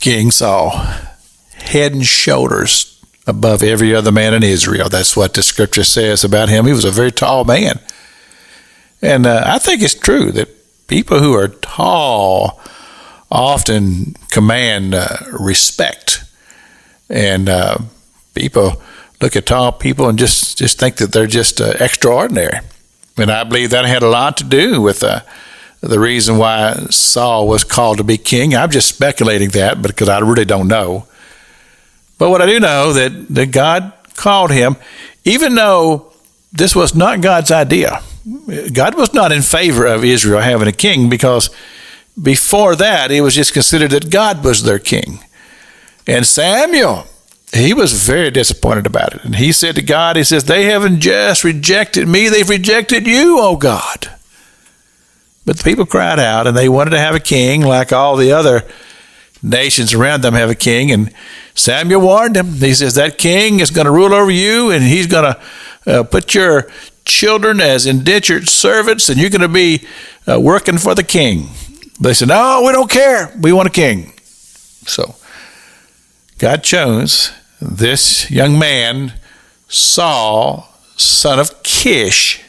King Saul, head and shoulders above every other man in Israel. That's what the scripture says about him. He was a very tall man. And I think it's true that people who are tall often command respect. And people look at tall people and just think that they're just extraordinary. And I believe that had a lot to do with the reason why Saul was called to be king. I'm just speculating that because I really don't know. But what I do know that God called him, even though this was not God's idea. God was not in favor of Israel having a king, because before that it was just considered that God was their king. And Samuel, he was very disappointed about it. And he said to God, he says, they haven't just rejected me, they've rejected you, oh God. But the people cried out, and they wanted to have a king like all the other nations around them have a king. And Samuel warned him. He says, that king is going to rule over you, and he's going to put your children as indentured servants, and you're going to be working for the king. They said, no, we don't care. We want a king. So God chose this young man, Saul, son of Kish,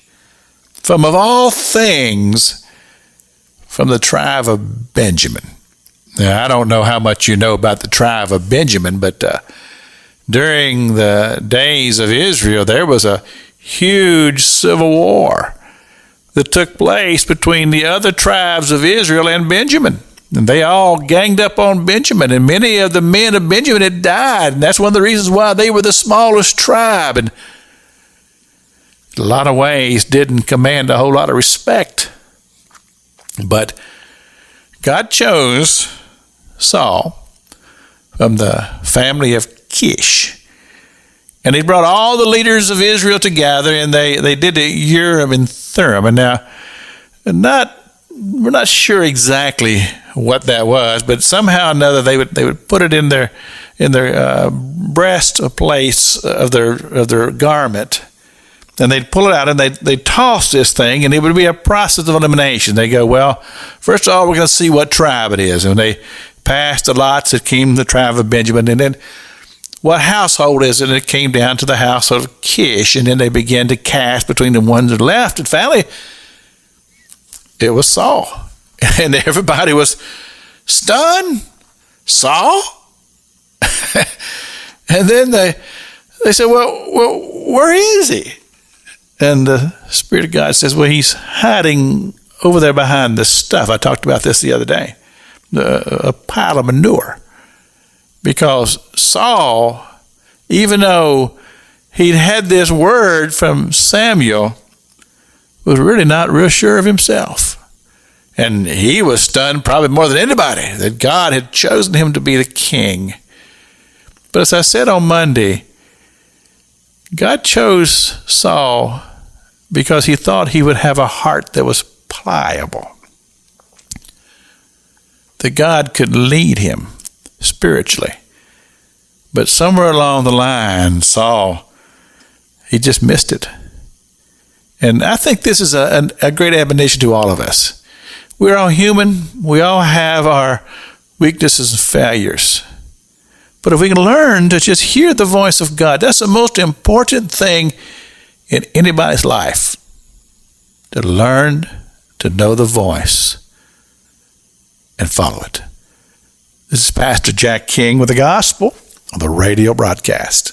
from of all things, from the tribe of Benjamin. Now, I don't know how much you know about the tribe of Benjamin, but during the days of Israel, there was a huge civil war that took place between the other tribes of Israel and Benjamin. And they all ganged up on Benjamin, and many of the men of Benjamin had died. And that's one of the reasons why they were the smallest tribe, and in a lot of ways didn't command a whole lot of respect. But God chose Saul from the family of Kish. And he brought all the leaders of Israel together, and they did the Urim and Thummim. And now, we're not sure exactly what that was, but somehow or another they would put it in their breast place of their garment, and they'd pull it out and they'd toss this thing, and it would be a process of elimination. They go, well, first of all, we're going to see what tribe it is, and they passed the lots. It came the tribe of Benjamin, and then what household is it? And it came down to the house of Kish, and then they began to cast between the ones that left, and finally it was Saul. And everybody was stunned. Saul? And then they said, well, where is he? And the Spirit of God says, well, he's hiding over there behind the stuff. I talked about this the other day. A pile of manure. Because Saul, even though he'd had this word from Samuel, was really not real sure of himself. And he was stunned probably more than anybody that God had chosen him to be the king. But as I said on Monday, God chose Saul because he thought he would have a heart that was pliable, that God could lead him spiritually. But somewhere along the line, Saul, he just missed it. And I think this is a great admonition to all of us. We're all human. We all have our weaknesses and failures. But if we can learn to just hear the voice of God, that's the most important thing in anybody's life. To learn to know the voice and follow it. This is Pastor Jack King with the Gospel on the radio broadcast.